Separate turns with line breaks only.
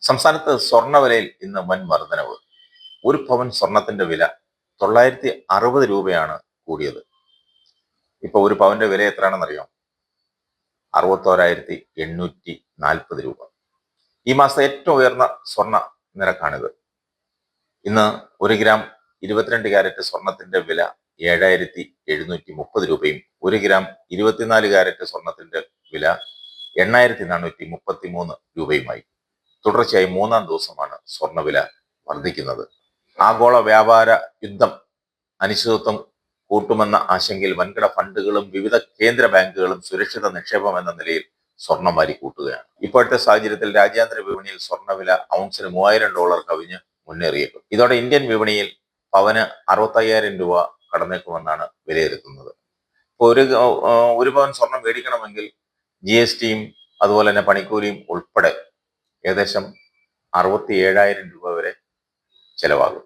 സംസ്ഥാനത്ത് സ്വർണ്ണവിലയിൽ ഇന്ന് വൻ വർധനവ്. ഒരു പവൻ സ്വർണത്തിന്റെ വില 960 രൂപയാണ് കൂടിയത്. ഇപ്പൊ ഒരു പവന്റെ വില എത്രയാണെന്നറിയോ? 61,840 രൂപ. ഈ മാസത്തെ ഏറ്റവും ഉയർന്ന സ്വർണ്ണ നിരക്കാണിത്. ഇന്ന് 1 ഗ്രാം 22 കാരറ്റ് സ്വർണത്തിന്റെ വില 7,730 രൂപയും 1 ഗ്രാം 24 കാരറ്റ് സ്വർണത്തിന്റെ വില 8,433 രൂപയുമായി. തുടർച്ചയായി മൂന്നാം ദിവസമാണ് സ്വർണ്ണവില വർദ്ധിക്കുന്നത്. ആഗോള വ്യാപാര യുദ്ധം അനിശ്ചിതത്വം കൂട്ടുമെന്ന ആശങ്കയിൽ വൻകിട ഫണ്ടുകളും വിവിധ കേന്ദ്ര ബാങ്കുകളും സുരക്ഷിത നിക്ഷേപം എന്ന നിലയിൽ സ്വർണം വാരി കൂട്ടുകയാണ്. ഇപ്പോഴത്തെ സാഹചര്യത്തിൽ രാജ്യാന്തര വിപണിയിൽ സ്വർണ്ണവില ഔൺസിന് $3000 കവിഞ്ഞ് മുന്നേറിയേക്കും. ഇതോടെ ഇന്ത്യൻ വിപണിയിൽ പവന് 65,000 രൂപ കടന്നേക്കുമെന്നാണ് വിലയിരുത്തുന്നത്. ഇപ്പോൾ ഒരു പവൻ സ്വർണം മേടിക്കണമെങ്കിൽ GSTയും അതുപോലെ തന്നെ പണിക്കൂലിയും ഉൾപ്പെടെ ഏകദേശം 67,000 രൂപ വരെ ചെലവാകും.